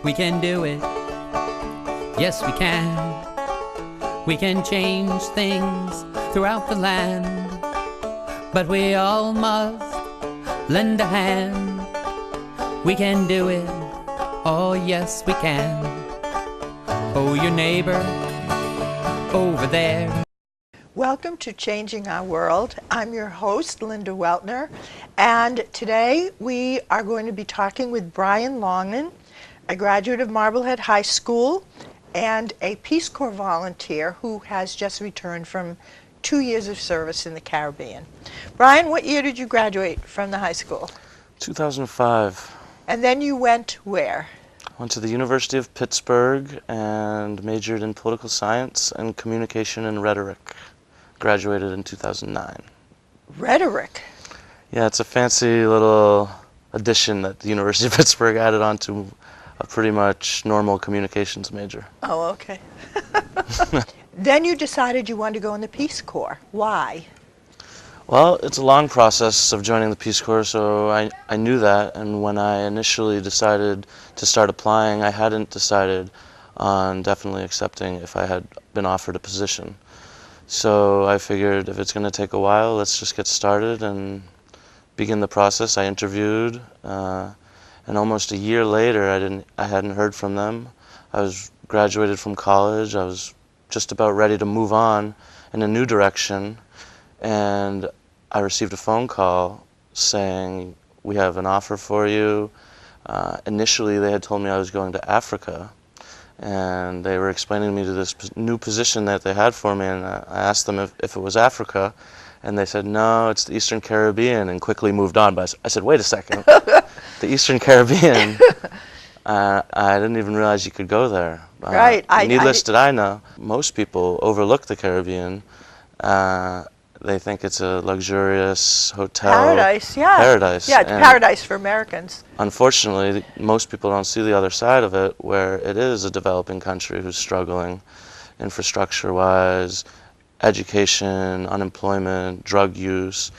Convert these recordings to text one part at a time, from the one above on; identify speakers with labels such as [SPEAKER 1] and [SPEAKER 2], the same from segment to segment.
[SPEAKER 1] We can do it. Yes, we can. We can change things throughout the land. But we all must lend a hand. We can do it. Oh, yes, we can. Oh, your neighbor over there.
[SPEAKER 2] Welcome to Changing Our World. I'm your host, Linda Weltner, and today we are going to be talking with Brian Longin, a graduate of Marblehead High School and a Peace Corps volunteer who has just returned from 2 years of service in the Caribbean. Brian, what year did you graduate from the high school?
[SPEAKER 3] 2005.
[SPEAKER 2] And then you went where?
[SPEAKER 3] Went to the University of Pittsburgh and majored in political science and communication and rhetoric. Graduated in 2009.
[SPEAKER 2] Rhetoric?
[SPEAKER 3] Yeah, it's a fancy little addition that the University of Pittsburgh added on to a pretty much normal communications major.
[SPEAKER 2] Oh, okay. Then you decided you wanted to go in the Peace Corps. Why?
[SPEAKER 3] Well, it's a long process of joining the Peace Corps, so I knew that, and when I initially decided to start applying, I hadn't decided on definitely accepting if I had been offered a position. So I figured if it's going to take a while, let's just get started and begin the process. I interviewed, and almost a year later, I hadn't heard from them. I was graduated from college. I was just about ready to move on in a new direction, and I received a phone call saying, "We have an offer for you." Initially, they had told me I was going to Africa, and they were explaining to me to this new position that they had for me, and I asked them if it was Africa, and they said, "No, it's the Eastern Caribbean," and quickly moved on. But I said, "Wait a second, the Eastern Caribbean? I didn't even realize you could go there."
[SPEAKER 2] Right.
[SPEAKER 3] Needless did I know, most people overlook the Caribbean. They think it's a luxurious hotel.
[SPEAKER 2] Paradise, yeah.
[SPEAKER 3] Paradise.
[SPEAKER 2] Yeah, it's paradise for Americans.
[SPEAKER 3] Unfortunately, most people don't see the other side of it, where it is a developing country who's struggling infrastructure-wise, education, unemployment, drug use.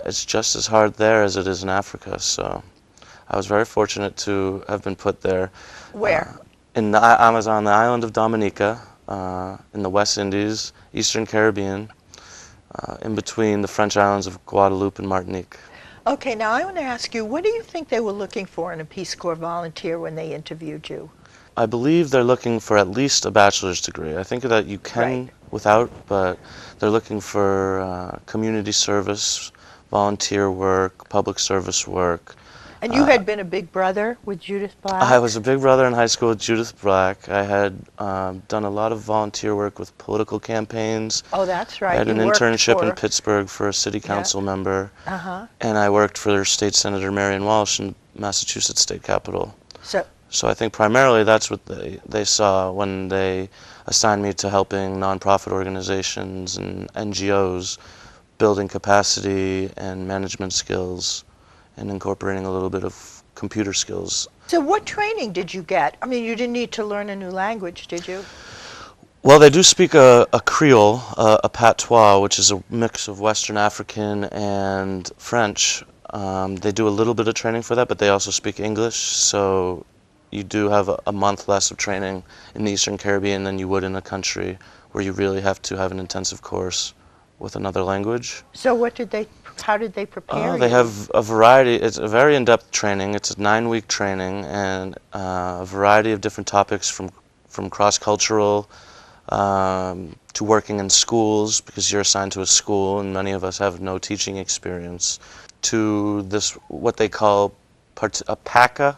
[SPEAKER 3] It's just as hard there as it is in Africa. So I was very fortunate to have been put there.
[SPEAKER 2] Where?
[SPEAKER 3] I was on the island of Dominique, in the West Indies, Eastern Caribbean, in between the French islands of Guadeloupe and Martinique.
[SPEAKER 2] Okay, now I want to ask you, what do you think they were looking for in a Peace Corps volunteer when they interviewed you?
[SPEAKER 3] I believe they're looking for at least a bachelor's degree. I think that you can without, but they're looking for community service, volunteer work, public service work.
[SPEAKER 2] And you had been a big brother with Judith Black?
[SPEAKER 3] I was a big brother in high school with Judith Black. I had done a lot of volunteer work with political campaigns.
[SPEAKER 2] Oh, that's right.
[SPEAKER 3] I had an internship in Pittsburgh for a city council member. And I worked for State Senator Marion Walsh in Massachusetts State Capitol. So I think primarily that's what they saw when they assigned me to helping nonprofit organizations and NGOs, building capacity and management skills, and incorporating a little bit of computer skills.
[SPEAKER 2] So what training did you get? I mean, you didn't need to learn a new language, did you?
[SPEAKER 3] Well, they do speak a Creole, a patois, which is a mix of Western African and French. They do a little bit of training for that, but they also speak English, so you do have a month less of training in the Eastern Caribbean than you would in a country where you really have to have an intensive course with another language.
[SPEAKER 2] So how did they prepare you?
[SPEAKER 3] They have a variety. It's a very in-depth training. It's a 9-week training, and a variety of different topics from cross-cultural to working in schools, because you're assigned to a school, and many of us have no teaching experience, to this, what they call a PACA,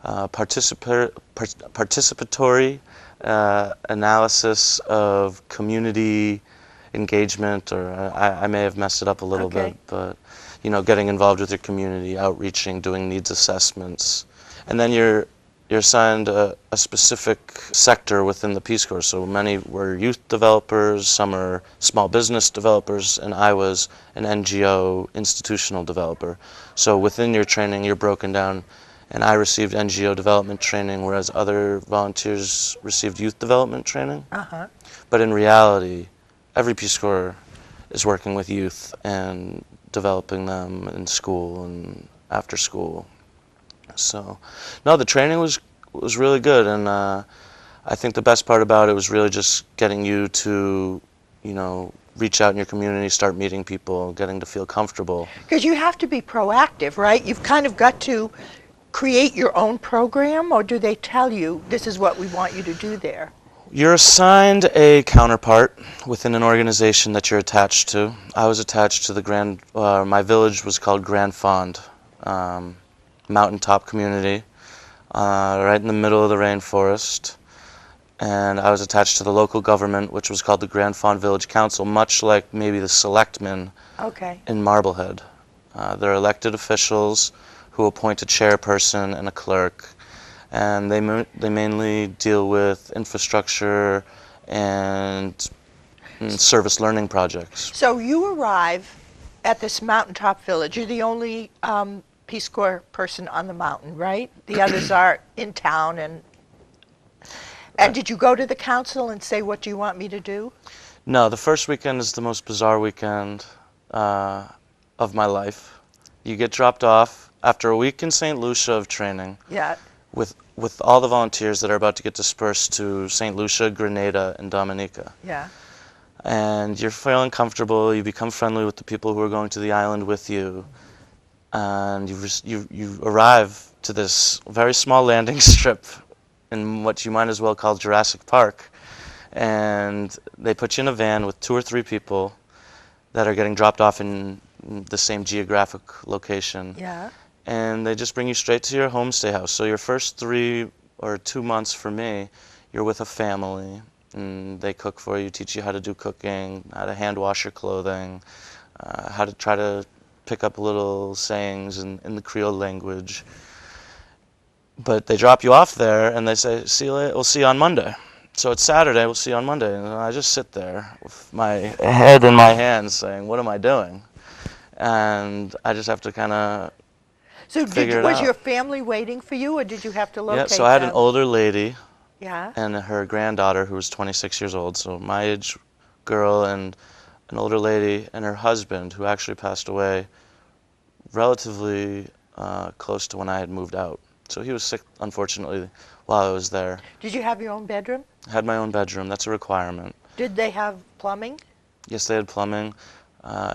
[SPEAKER 3] participatory analysis of community engagement, or I may have messed it up a little bit, but getting involved with your community, outreaching, doing needs assessments, and then you're assigned a specific sector within the Peace Corps. So many were youth developers, some are small business developers, and I was an NGO institutional developer. So within your training, you're broken down, and I received NGO development training, whereas other volunteers received youth development training. But in reality, every Peace Corps is working with youth and developing them in school and after school. So, no, the training was was really good, and I think the best part about it was really just getting you to, reach out in your community, start meeting people, getting to feel comfortable.
[SPEAKER 2] Because you have to be proactive, right? You've kind of got to create your own program, or do they tell you this is what we want you to do there?
[SPEAKER 3] You're assigned a counterpart within an organization that you're attached to. I was attached to the my village was called Grand Fond, mountaintop community, right in the middle of the rainforest. And I was attached to the local government, which was called the Grand Fond Village Council, much like maybe the selectmen in Marblehead. They're elected officials who appoint a chairperson and a clerk, and they mainly deal with infrastructure and service learning projects.
[SPEAKER 2] So you arrive at this mountaintop village. You're the only Peace Corps person on the mountain, right? The others are in town. And did you go to the council and say, what do you want me to do?
[SPEAKER 3] No, the first weekend is the most bizarre weekend of my life. You get dropped off after a week in St. Lucia of training.
[SPEAKER 2] Yeah.
[SPEAKER 3] With all the volunteers that are about to get dispersed to St. Lucia, Grenada, and Dominique.
[SPEAKER 2] Yeah.
[SPEAKER 3] And you're feeling comfortable, you become friendly with the people who are going to the island with you, and you arrive to this very small landing strip in what you might as well call Jurassic Park, and they put you in a van with 2 or 3 people that are getting dropped off in the same geographic location.
[SPEAKER 2] Yeah.
[SPEAKER 3] And they just bring you straight to your homestay house. So your first 3 or 2 months for me, you're with a family, and they cook for you, teach you how to do cooking, how to hand wash your clothing, how to try to pick up little sayings in the Creole language. But they drop you off there, and they say, "See you later. We'll see you on Monday." So it's Saturday. We'll see you on Monday, and I just sit there with my head in my hands, saying, "What am I doing?" And I just have to kind of
[SPEAKER 2] was your family waiting for you, or did you have to locate them?
[SPEAKER 3] Yeah, so I had an older lady
[SPEAKER 2] and
[SPEAKER 3] her granddaughter who was 26 years old, so my age girl and an older lady and her husband, who actually passed away relatively close to when I had moved out. So he was sick, unfortunately, while I was there.
[SPEAKER 2] Did you have your own bedroom?
[SPEAKER 3] I had my own bedroom. That's a requirement.
[SPEAKER 2] Did they have plumbing?
[SPEAKER 3] Yes, they had plumbing.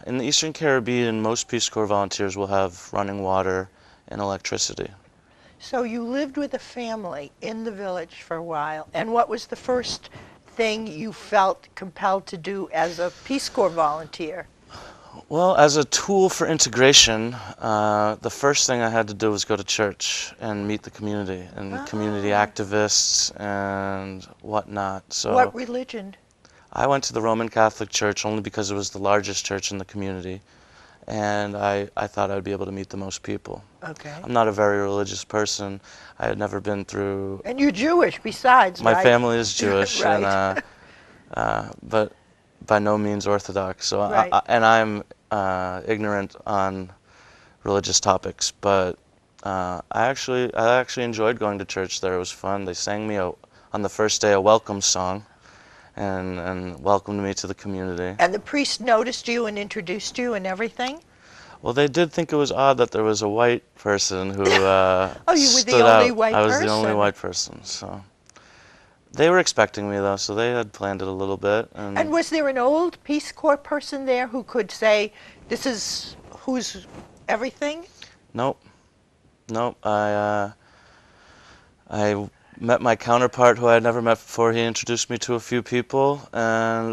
[SPEAKER 3] In the Eastern Caribbean, most Peace Corps volunteers will have running water and electricity.
[SPEAKER 2] So you lived with a family in the village for a while, and what was the first thing you felt compelled to do as a Peace Corps volunteer?
[SPEAKER 3] Well, as a tool for integration, the first thing I had to do was go to church and meet the community and community activists and whatnot. So
[SPEAKER 2] what religion?
[SPEAKER 3] I went to the Roman Catholic Church only because it was the largest church in the community, and I thought I'd be able to meet the most people.
[SPEAKER 2] Okay.
[SPEAKER 3] I'm not a very religious person. I had never been through...
[SPEAKER 2] And you're Jewish besides,
[SPEAKER 3] My
[SPEAKER 2] right?
[SPEAKER 3] family is Jewish,
[SPEAKER 2] Right.
[SPEAKER 3] but by no means Orthodox. So
[SPEAKER 2] Right.
[SPEAKER 3] I'm ignorant on religious topics, but I actually enjoyed going to church there. It was fun. They sang me on the first day a welcome song, and welcomed me to the community.
[SPEAKER 2] And the priest noticed you and introduced you and everything?
[SPEAKER 3] Well, they did think it was odd that there was a white person who
[SPEAKER 2] Oh, you were the
[SPEAKER 3] stood
[SPEAKER 2] only
[SPEAKER 3] out.
[SPEAKER 2] white
[SPEAKER 3] I was
[SPEAKER 2] person?
[SPEAKER 3] the only white person, so... They were expecting me, though, so they had planned it a little bit.
[SPEAKER 2] And was there an old Peace Corps person there who could say, this is who's everything?
[SPEAKER 3] Nope. I met my counterpart, who I had never met before. He introduced me to a few people, and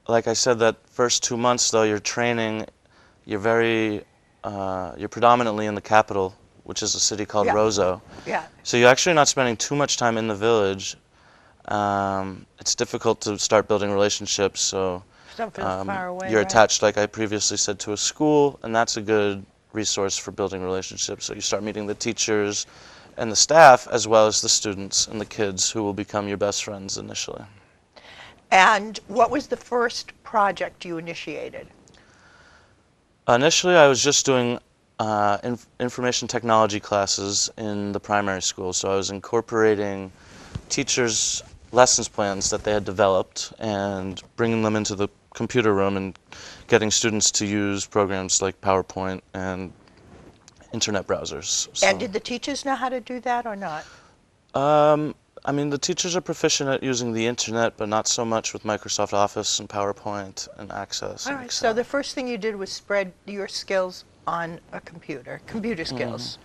[SPEAKER 3] like I said, that first 2 months, though, you're training, you're predominantly in the capital, which is a city called Roseau.
[SPEAKER 2] Yeah.
[SPEAKER 3] So you're actually not spending too much time in the village. It's difficult to start building relationships, so
[SPEAKER 2] Far away,
[SPEAKER 3] you're
[SPEAKER 2] right?
[SPEAKER 3] attached, like I previously said, to a school, and that's a good resource for building relationships. So you start meeting the teachers and the staff, as well as the students and the kids, who will become your best friends initially.
[SPEAKER 2] And what was the first project you initiated?
[SPEAKER 3] Initially, I was just doing information technology classes in the primary school, so I was incorporating teachers' lessons plans that they had developed and bringing them into the computer room and getting students to use programs like PowerPoint and internet browsers. So,
[SPEAKER 2] And did the teachers know how to do that or not?
[SPEAKER 3] I mean, the teachers are proficient at using the internet, but not so much with Microsoft Office and PowerPoint and Access
[SPEAKER 2] All
[SPEAKER 3] and
[SPEAKER 2] right, so
[SPEAKER 3] Excel.
[SPEAKER 2] the first thing you did was spread your skills on a computer skills.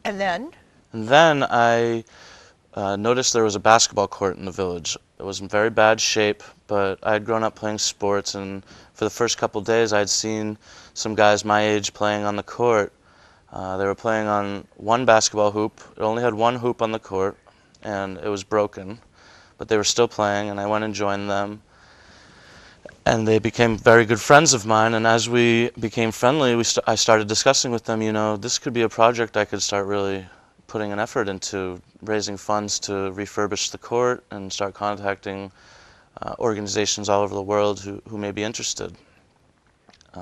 [SPEAKER 2] And then?
[SPEAKER 3] And then I noticed there was a basketball court in the village. It was in very bad shape, but I had grown up playing sports, and for the first couple days I had seen some guys my age playing on the court. They were playing on one basketball hoop. It only had one hoop on the court, and it was broken, but they were still playing, and I went and joined them. And they became very good friends of mine, and as we became friendly, I started discussing with them, you know, this could be a project I could start really putting an effort into, raising funds to refurbish the court and start contacting organizations all over the world who may be interested.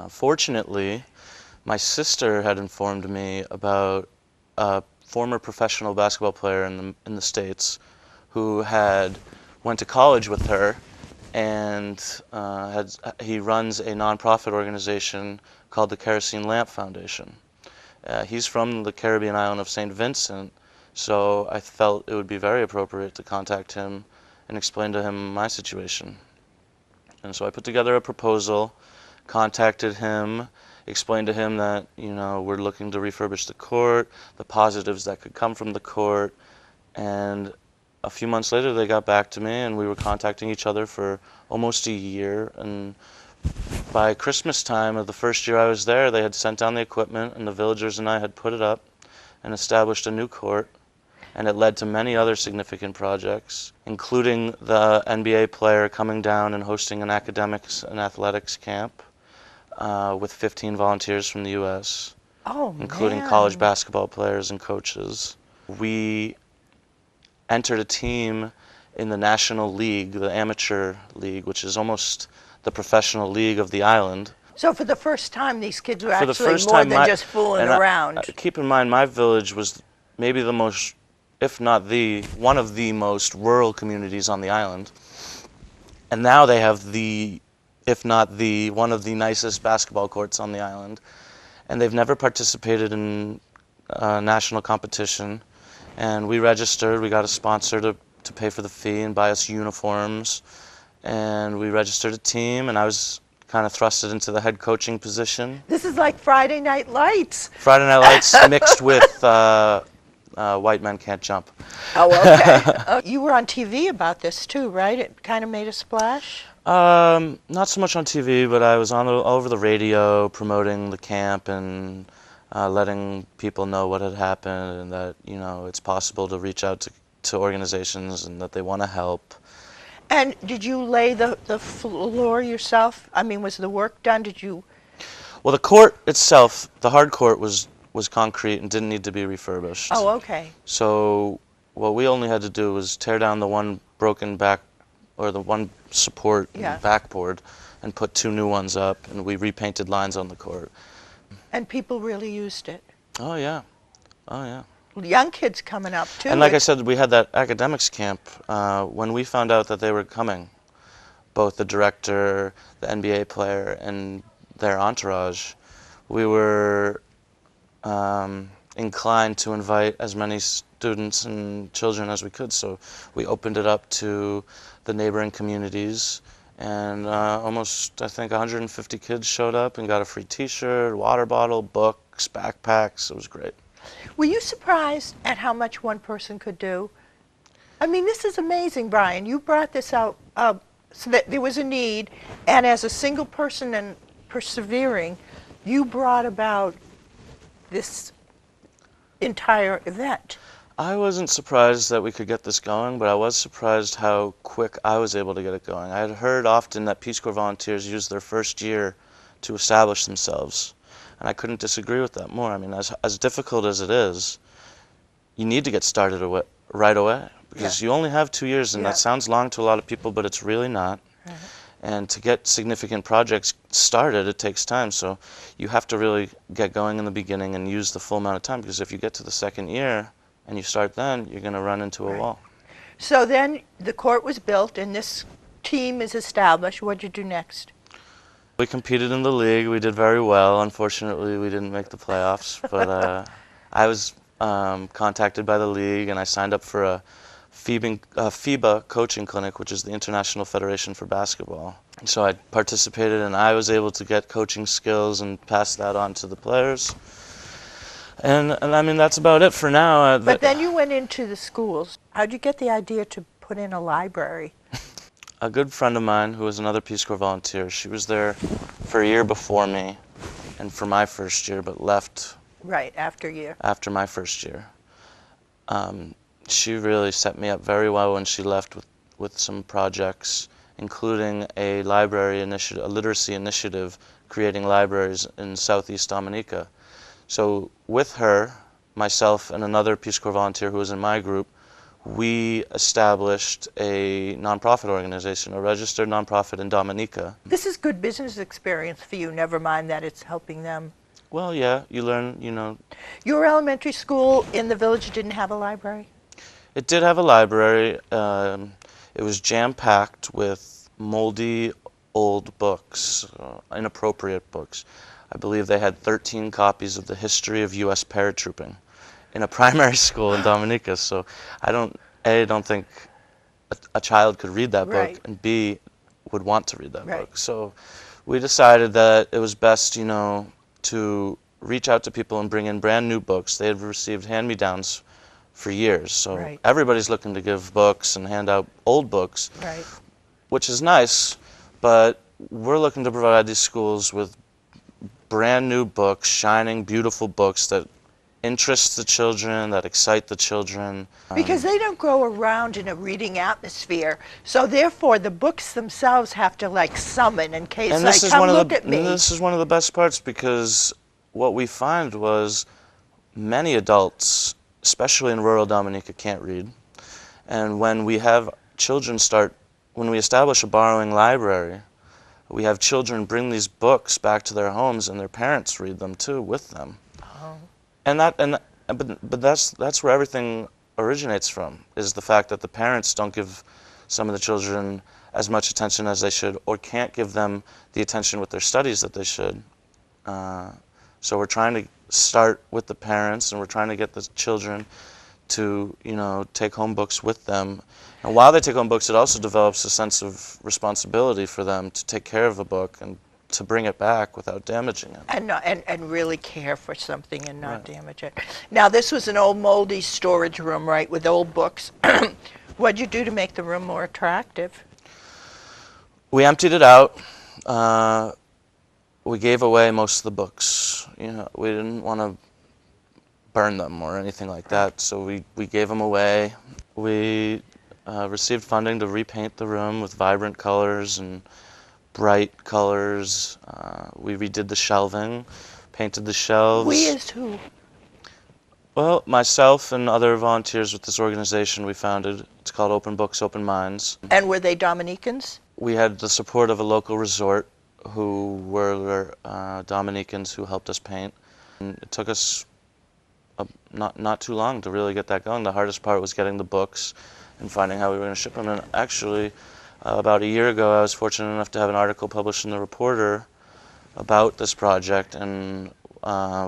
[SPEAKER 3] Fortunately, my sister had informed me about a former professional basketball player in the States who had went to college with her, and he runs a nonprofit organization called the Kerosene Lamp Foundation. He's from the Caribbean island of St. Vincent, so I felt it would be very appropriate to contact him and explain to him my situation. And so I put together a proposal, contacted him, explained to him that, you know, we're looking to refurbish the court, the positives that could come from the court, and a few months later they got back to me, and we were contacting each other for almost a year, and by Christmas time of the first year I was there, they had sent down the equipment, and the villagers and I had put it up and established a new court, and it led to many other significant projects, including the NBA player coming down and hosting an academics and athletics camp with 15 volunteers from the U.S., including college basketball players and coaches. We entered a team in the National League, the amateur league, which is almost the professional league of the island.
[SPEAKER 2] So for the first time, these kids were
[SPEAKER 3] For the
[SPEAKER 2] actually
[SPEAKER 3] first
[SPEAKER 2] more
[SPEAKER 3] time,
[SPEAKER 2] than just fooling around.
[SPEAKER 3] Keep in mind, my village was maybe the most, if not the, one of the most rural communities on the island. And now they have the, if not the, one of the nicest basketball courts on the island. And they've never participated in national competition. And we registered, we got a sponsor to pay for the fee and buy us uniforms. And we registered a team, and I was kind of thrusted into the head coaching position.
[SPEAKER 2] This is like Friday Night Lights.
[SPEAKER 3] Friday Night Lights mixed with White Men Can't Jump.
[SPEAKER 2] Oh, okay. You were on TV about this too, right? It kind of made a splash?
[SPEAKER 3] Not so much on TV, but I was all over the radio promoting the camp and letting people know what had happened and that, you know, it's possible to reach out to organizations and that they want to help.
[SPEAKER 2] And did you lay the floor yourself? I mean, was the work done? Did you?
[SPEAKER 3] Well, the court itself, the hard court, was concrete and didn't need to be refurbished.
[SPEAKER 2] Oh, okay.
[SPEAKER 3] So what we only had to do was tear down the one broken back, or the one support backboard, and put two new ones up, and we repainted lines on the court.
[SPEAKER 2] And people really used it?
[SPEAKER 3] Oh, yeah. Oh, yeah.
[SPEAKER 2] Young kids coming up, too.
[SPEAKER 3] And like I said, we had that academics camp. When we found out that they were coming, both the director, the NBA player, and their entourage, we were inclined to invite as many students and children as we could. So we opened it up to the neighboring communities, and almost, I think, 150 kids showed up and got a free t-shirt, water bottle, books, backpacks. It was great.
[SPEAKER 2] Were you surprised at how much one person could do? I mean, this is amazing, Brian. You brought this out so that there was a need, and as a single person and persevering, you brought about this entire event.
[SPEAKER 3] I wasn't surprised that we could get this going, but I was surprised how quick I was able to get it going. I had heard often that Peace Corps volunteers use their first year to establish themselves. And I couldn't disagree with that more. I mean, as difficult as it is, you need to get started right away, because you only have 2 years, and that sounds long to a lot of people, but it's really not. And to get significant projects started, it takes time. So you have to really get going in the beginning and use the full amount of time, because if you get to the second year and you start then, you're going to run into a wall.
[SPEAKER 2] So then the court was built, and this team is established. What did you do next?
[SPEAKER 3] We competed in the league. We did very well. Unfortunately, we didn't make the playoffs, but I was contacted by the league, and I signed up for a FIBA coaching clinic, which is the International Federation for Basketball. And so I participated, and I was able to get coaching skills and pass that on to the players. And I mean, that's about it for now.
[SPEAKER 2] But then you went into the schools. How'd you get the idea to put in a library?
[SPEAKER 3] A good friend of mine, who was another Peace Corps volunteer, she was there for a year before me and for my first year, but left
[SPEAKER 2] Right, after you.
[SPEAKER 3] after my first year. She really set me up very well when she left with some projects, including a library initiative, a literacy initiative, creating libraries in Southeast Dominica. So with her, myself, and another Peace Corps volunteer who was in my group, we established a nonprofit organization, a registered nonprofit in Dominica.
[SPEAKER 2] This is good business experience for you, never mind that it's helping them.
[SPEAKER 3] Well, yeah, you learn, you know.
[SPEAKER 2] Your elementary school in the village didn't have a library?
[SPEAKER 3] It did have a library. It was jam-packed with moldy old books, inappropriate books. I believe they had 13 copies of the history of U.S. paratrooping in a primary school in Dominica. So I don't think a child could read that
[SPEAKER 2] Right.
[SPEAKER 3] book, and B, would want to read that
[SPEAKER 2] Right.
[SPEAKER 3] book. So we decided that it was best, you know, to reach out to people and bring in brand new books. They had received hand-me-downs for years. So
[SPEAKER 2] Right.
[SPEAKER 3] everybody's looking to give books and hand out old books,
[SPEAKER 2] Right.
[SPEAKER 3] which is nice, but we're looking to provide these schools with brand new books, shining, beautiful books that interest the children, that excite the children.
[SPEAKER 2] Because they don't grow around in a reading atmosphere, so therefore the books themselves have to like summon in case
[SPEAKER 3] And
[SPEAKER 2] like,
[SPEAKER 3] this is
[SPEAKER 2] come
[SPEAKER 3] one of
[SPEAKER 2] look
[SPEAKER 3] the
[SPEAKER 2] at me.
[SPEAKER 3] this is one of the best parts, because what we find was many adults, especially in rural Dominica, can't read. And when we have children when we establish a borrowing library, we have children bring these books back to their homes, and their parents read them too with them.
[SPEAKER 2] Oh.
[SPEAKER 3] But that's where everything originates from, is the fact that the parents don't give some of the children as much attention as they should, or can't give them the attention with their studies that they should. So we're trying to start with the parents, and we're trying to get the children to, you know, take home books with them. And while they take home books, it also develops a sense of responsibility for them to take care of a book and to bring it back without damaging it.
[SPEAKER 2] And really care for something and not
[SPEAKER 3] Right.
[SPEAKER 2] damage it. Now this was an old moldy storage room, right, with old books. What'd you do to make the room more attractive?
[SPEAKER 3] We emptied it out. We gave away most of the books. You know, we didn't want to burn them or anything like that, so we gave them away. We received funding to repaint the room with vibrant colors and bright colors. We redid the shelving, painted the shelves.
[SPEAKER 2] We as who?
[SPEAKER 3] Well, myself and other volunteers with this organization we founded. It's called Open Books, Open Minds.
[SPEAKER 2] And were they Dominicans?
[SPEAKER 3] We had the support of a local resort who were Dominicans who helped us paint. And it took us not too long to really get that going. The hardest part was getting the books and finding how we were going to ship them. And actually, about a year ago, I was fortunate enough to have an article published in the Reporter about this project, and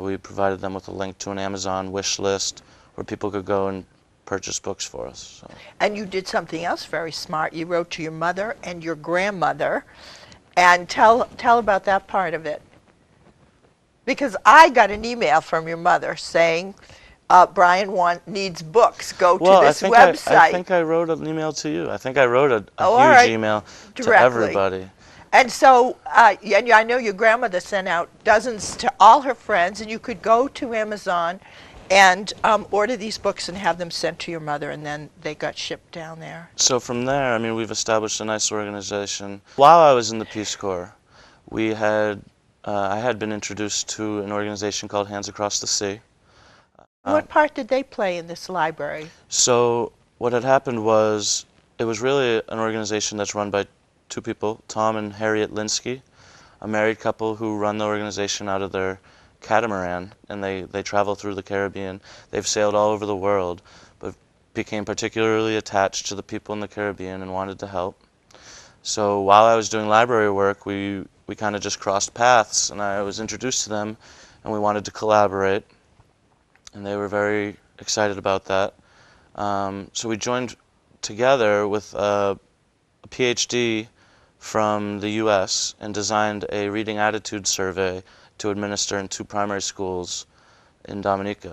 [SPEAKER 3] we provided them with a link to an Amazon wish list where people could go and purchase books for us. So.
[SPEAKER 2] And you did something else very smart. You wrote to your mother and your grandmother, and tell about that part of it. Because I got an email from your mother saying, Brian needs books. Go to this website.
[SPEAKER 3] I think I wrote an email to you. I think I wrote a huge email to
[SPEAKER 2] Directly.
[SPEAKER 3] everybody.
[SPEAKER 2] And so, and I know your grandmother sent out dozens to all her friends, and you could go to Amazon and order these books and have them sent to your mother, and then they got shipped down there.
[SPEAKER 3] So from there, I mean, we've established a nice organization. While I was in the Peace Corps, I had been introduced to an organization called Hands Across the Sea.
[SPEAKER 2] What part did they play in this library?
[SPEAKER 3] So what had happened was, it was really an organization that's run by two people, Tom and Harriet Linsky, a married couple who run the organization out of their catamaran, and they travel through the Caribbean. They've sailed all over the world, but became particularly attached to the people in the Caribbean and wanted to help. So while I was doing library work, we kind of just crossed paths, and I was introduced to them, and we wanted to collaborate. And they were very excited about that. So we joined together with a PhD from the US and designed a reading attitude survey to administer in 2 primary schools in Dominique.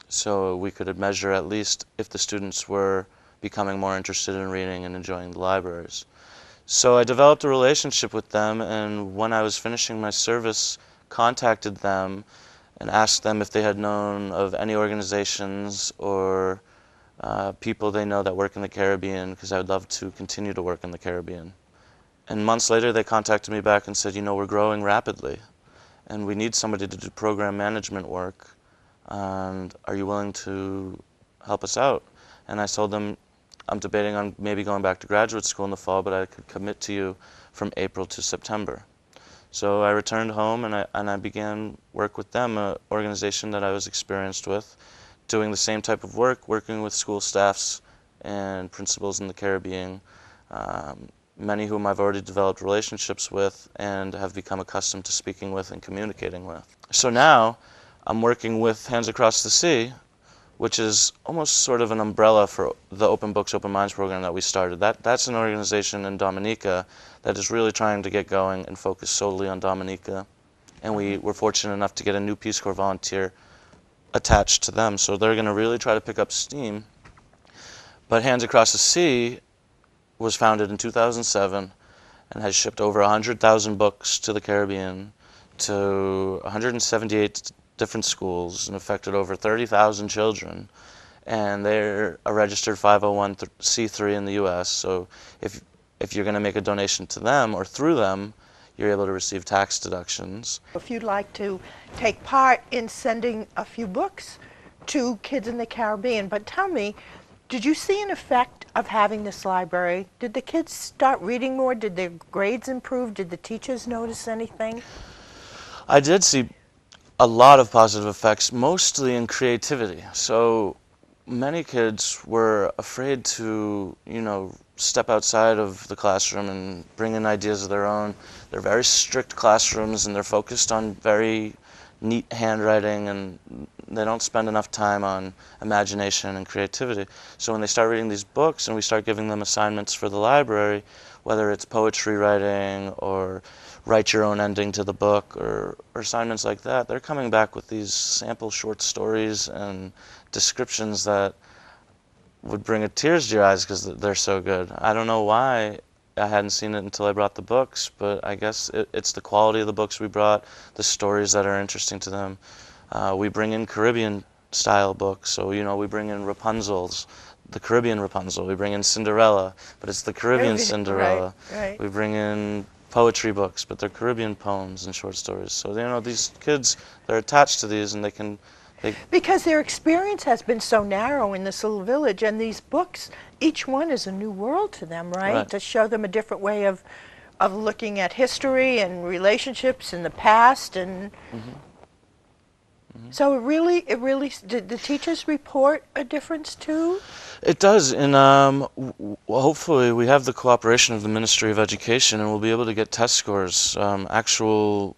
[SPEAKER 3] So we could measure at least if the students were becoming more interested in reading and enjoying the libraries. So I developed a relationship with them, and when I was finishing my service, contacted them and asked them if they had known of any organizations or people they know that work in the Caribbean, because I would love to continue to work in the Caribbean. And months later they contacted me back and said, you know, we're growing rapidly and we need somebody to do program management work, and are you willing to help us out? And I told them I'm debating on maybe going back to graduate school in the fall, but I could commit to you from April to September. So I returned home and I began work with them, an organization that I was experienced with, doing the same type of work, working with school staffs and principals in the Caribbean, many whom I've already developed relationships with and have become accustomed to speaking with and communicating with. So now I'm working with Hands Across the Sea, which is almost sort of an umbrella for the Open Books, Open Minds program that we started. That's an organization in Dominica that is really trying to get going and focus solely on Dominica. And we were fortunate enough to get a new Peace Corps volunteer attached to them, so they're going to really try to pick up steam. But Hands Across the Sea was founded in 2007 and has shipped over 100,000 books to the Caribbean, to 178 different schools, and affected over 30,000 children. And they're a registered 501c3 in the US, so if you're going to make a donation to them or through them, you're able to receive tax deductions.
[SPEAKER 2] If you'd like to take part in sending a few books to kids in the Caribbean, but tell me, did you see an effect of having this library? Did the kids start reading more? Did their grades improve? Did the teachers notice anything?
[SPEAKER 3] I did see a lot of positive effects, mostly in creativity. So many kids were afraid to, step outside of the classroom and bring in ideas of their own. They're very strict classrooms and they're focused on very neat handwriting, and they don't spend enough time on imagination and creativity. So when they start reading these books and we start giving them assignments for the library, whether it's poetry writing or write your own ending to the book or assignments like that, they're coming back with these sample short stories and descriptions that would bring tears to your eyes because they're so good. I don't know why I hadn't seen it until I brought the books, but I guess it's the quality of the books we brought, the stories that are interesting to them. We bring in Caribbean-style books, so we bring in Rapunzel's, the Caribbean Rapunzel. We bring in Cinderella, but it's the Caribbean Cinderella.
[SPEAKER 2] Right.
[SPEAKER 3] We bring in poetry books, but they're Caribbean poems and short stories. So these kids, they're attached to these, and
[SPEAKER 2] because their experience has been so narrow in this little village, and these books, each one is a new world to them, right? To show them a different way of looking at history and relationships in the past, and so it really did the teachers report a difference too?
[SPEAKER 3] It does, and hopefully we have the cooperation of the Ministry of Education, and we'll be able to get test scores, actual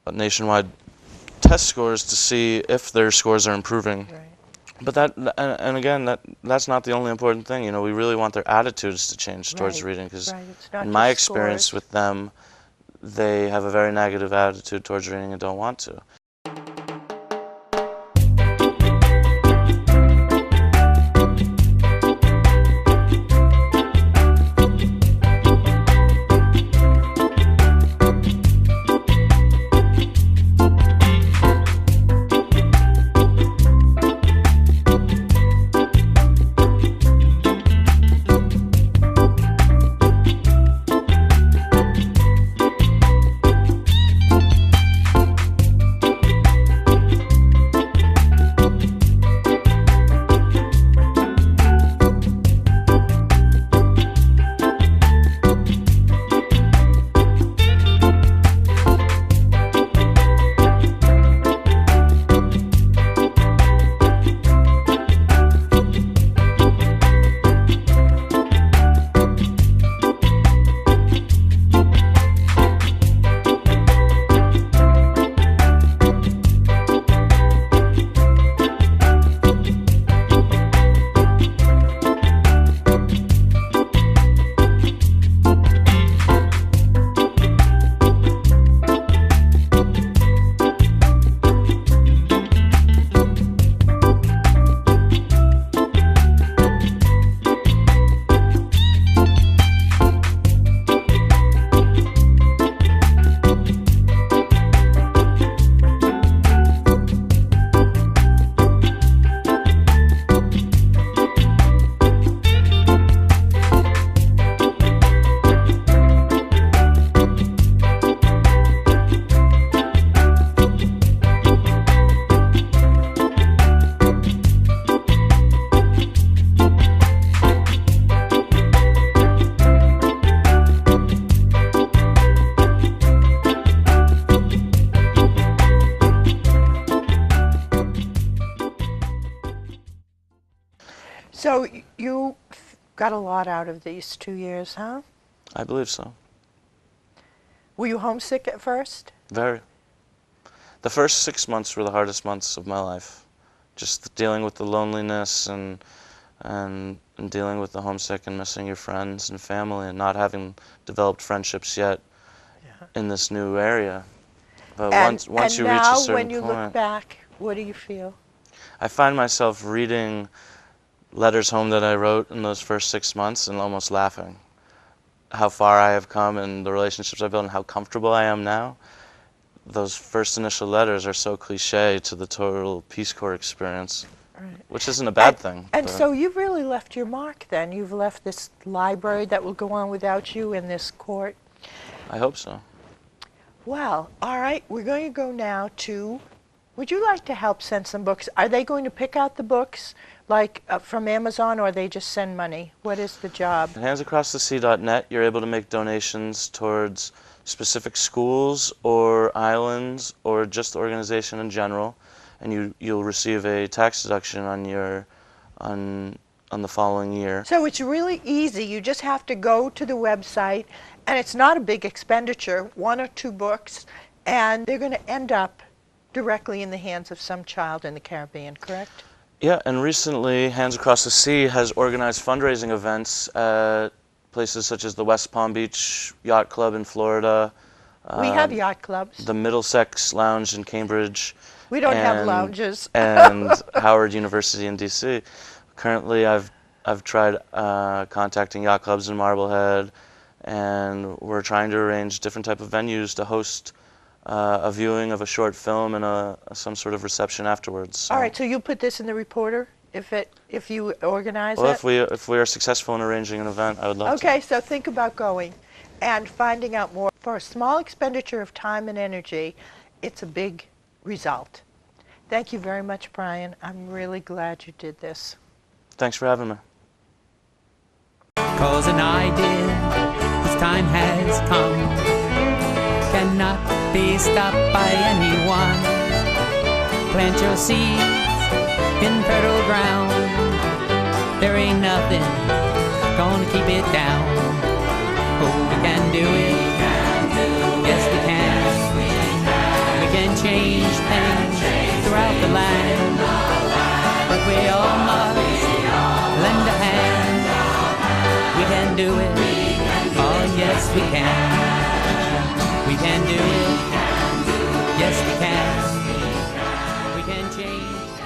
[SPEAKER 3] nationwide test scores, to see if their scores are improving.
[SPEAKER 2] Right.
[SPEAKER 3] But that's not the only important thing. We really want their attitudes to change towards reading, because in my experience with them, they have a very negative attitude towards reading and don't want to.
[SPEAKER 2] So you got a lot out of these 2 years, huh?
[SPEAKER 3] I believe so.
[SPEAKER 2] Were you homesick at first?
[SPEAKER 3] Very. The first 6 months were the hardest months of my life. Just dealing with the loneliness and dealing with the homesick and missing your friends and family and not having developed friendships yet in this new area. But once you reach a certain
[SPEAKER 2] now, when you
[SPEAKER 3] point,
[SPEAKER 2] look back, what do you feel?
[SPEAKER 3] I find myself reading letters home that I wrote in those first 6 months and almost laughing. How far I have come and the relationships I've built and how comfortable I am now. Those first initial letters are so cliche to the total Peace Corps experience, which isn't a bad thing.
[SPEAKER 2] And so you've really left your mark then. You've left this library that will go on without you in this court.
[SPEAKER 3] I hope so.
[SPEAKER 2] Well, all right, we're going to go now to, would you like to help send some books? Are they going to pick out the books like from Amazon, or they just send money? What is the job?
[SPEAKER 3] At handsacrossthesea.net, you're able to make donations towards specific schools or islands or just the organization in general, and you'll receive a tax deduction on your on the following year.
[SPEAKER 2] So it's really easy. You just have to go to the website, and it's not a big expenditure, 1 or 2 books, and they're going to end up directly in the hands of some child in the Caribbean, correct?
[SPEAKER 3] Yeah, and recently Hands Across the Sea has organized fundraising events at places such as the West Palm Beach Yacht Club in Florida.
[SPEAKER 2] We have yacht clubs.
[SPEAKER 3] The Middlesex Lounge in Cambridge.
[SPEAKER 2] We don't have lounges.
[SPEAKER 3] And Howard University in D.C. Currently, I've tried contacting yacht clubs in Marblehead, and we're trying to arrange different type of venues to host a viewing of a short film and some sort of reception afterwards. So.
[SPEAKER 2] All right, so you put this in the Reporter if you organize it?
[SPEAKER 3] Well, if we are successful in arranging an event, I would love to.
[SPEAKER 2] Okay, so think about going and finding out more. For a small expenditure of time and energy, it's a big result. Thank you very much, Brian. I'm really glad you did this.
[SPEAKER 3] Thanks for having me.
[SPEAKER 1] 'Cause an idea, this time has come, cannot be stopped by anyone. Plant your seeds in fertile ground. There ain't nothing gonna keep it down. Oh, we can do it. Yes, we can. We can change things throughout the land. But we all must lend a hand. We can do it. Oh, yes, we can. We can do it. Yes, we can. We can change.